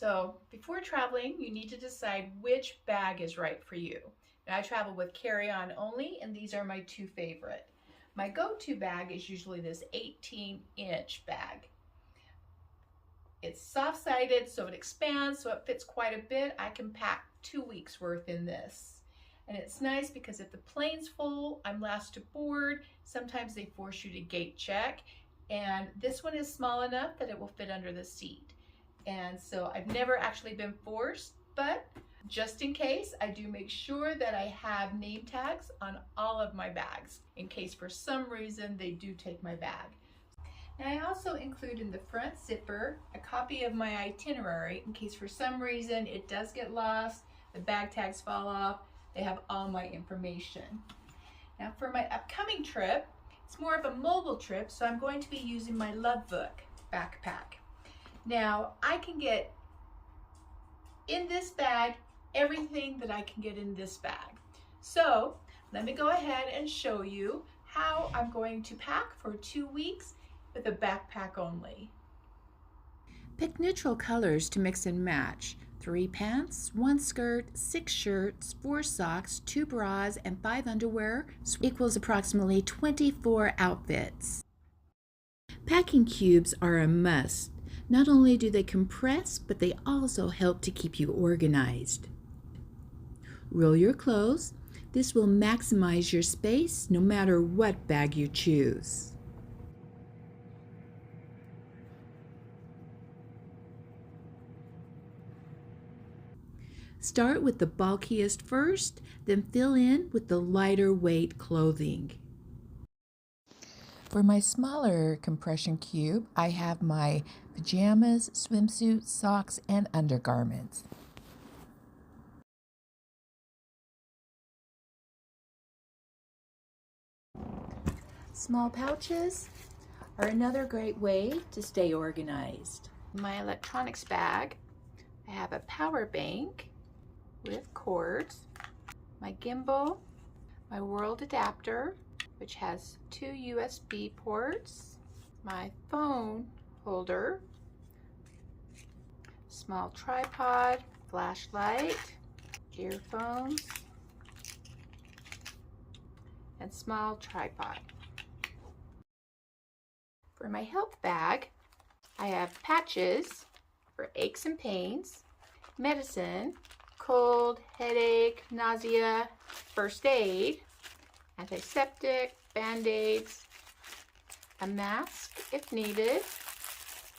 So before traveling, you need to decide which bag is right for you. Now, I travel with carry-on only, and these are my two favorite. My go-to bag is usually this 18-inch bag. It's soft-sided, so it expands, so it fits quite a bit. I can pack 2 weeks worth in this. And it's nice because if the plane's full, I'm last to board. Sometimes they force you to gate check. And this one is small enough that it will fit under the seat. And so I've never actually been forced, but just in case, I do make sure that I have name tags on all of my bags in case for some reason they do take my bag. Now I also include in the front zipper a copy of my itinerary in case for some reason it does get lost, the bag tags fall off, they have all my information. Now for my upcoming trip, it's more of a mobile trip, so I'm going to be using my Lovevook backpack. Now, I can get in this bag everything that I can get in this bag. So, let me go ahead and show you how I'm going to pack for 2 weeks with a backpack only. Pick neutral colors to mix and match. 3 pants, 1 skirt, 6 shirts, 4 socks, 2 bras, and 5 underwear equals approximately 24 outfits. Packing cubes are a must. Not only do they compress, but they also help to keep you organized. Roll your clothes. This will maximize your space no matter what bag you choose. Start with the bulkiest first, then fill in with the lighter weight clothing. For my smaller compression cube, I have my pajamas, swimsuits, socks, and undergarments. Small pouches are another great way to stay organized. In my electronics bag, I have a power bank with cords, my gimbal, my world adapter, which has 2 USB ports, my phone holder, small tripod, flashlight, earphones, and small tripod. For my health bag, I have patches for aches and pains, medicine, cold, headache, nausea, first aid, antiseptic, band-aids, a mask if needed.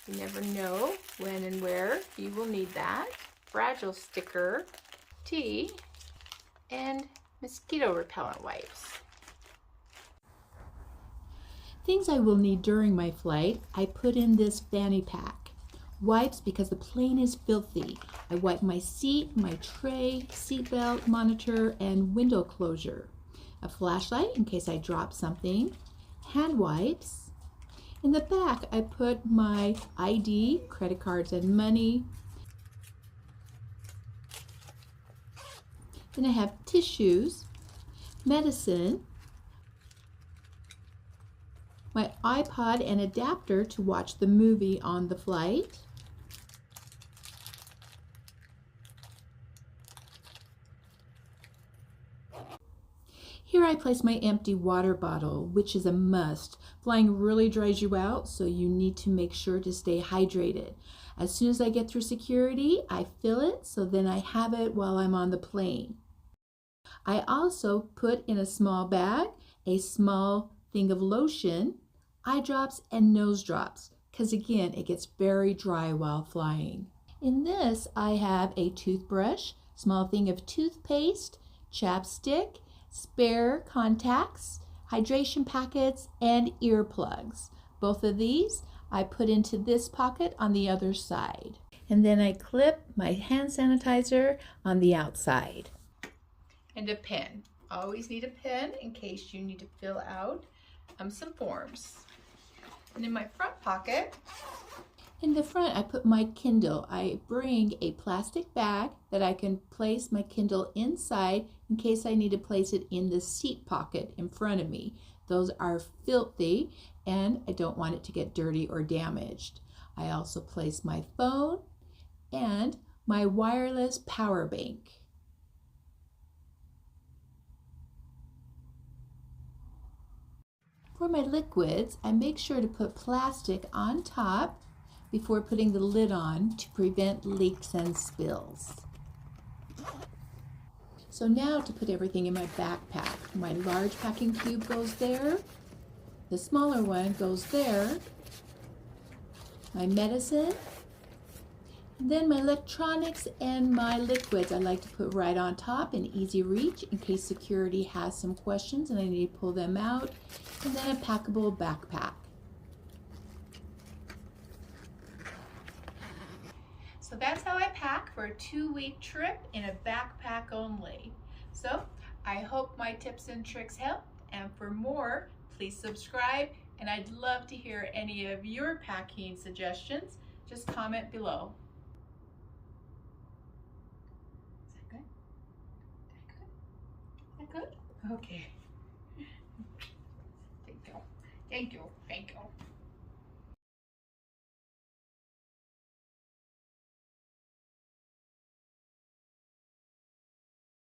You never know when and where you will need that. Fragile sticker, tea, and mosquito repellent wipes. Things I will need during my flight, I put in this fanny pack. Wipes because the plane is filthy. I wipe my seat, my tray, seatbelt, monitor, and window closure. A flashlight in case I drop something, hand wipes. In the back, I put my ID, credit cards, and money. Then I have tissues, medicine, my iPod and adapter to watch the movie on the flight, here I place my empty water bottle, which is a must. Flying really dries you out, so you need to make sure to stay hydrated. As soon as I get through security, I fill it, so then I have it while I'm on the plane. I also put in a small bag a small thing of lotion, eye drops, and nose drops, because again, it gets very dry while flying. In this, I have a toothbrush, small thing of toothpaste, chapstick, spare contacts, hydration packets, and earplugs. Both of these I put into this pocket on the other side. And then I clip my hand sanitizer on the outside. And a pen. Always need a pen in case you need to fill out some forms. And in my front pocket, in the front, I put my Kindle. I bring a plastic bag that I can place my Kindle inside in case I need to place it in the seat pocket in front of me. Those are filthy and I don't want it to get dirty or damaged. I also place my phone and my wireless power bank. For my liquids, I make sure to put plastic on top before putting the lid on to prevent leaks and spills. So now to put everything in my backpack. My large packing cube goes there. The smaller one goes there. My medicine. Then my electronics and my liquids I like to put right on top in easy reach in case security has some questions and I need to pull them out. And then a packable backpack. So that's how I pack for a 2-week trip in a backpack only. So I hope my tips and tricks helped, and for more, please subscribe, and I'd love to hear any of your packing suggestions. Just comment below. Is that good? Is that good? Okay. Thank you. Thank you. Thank you.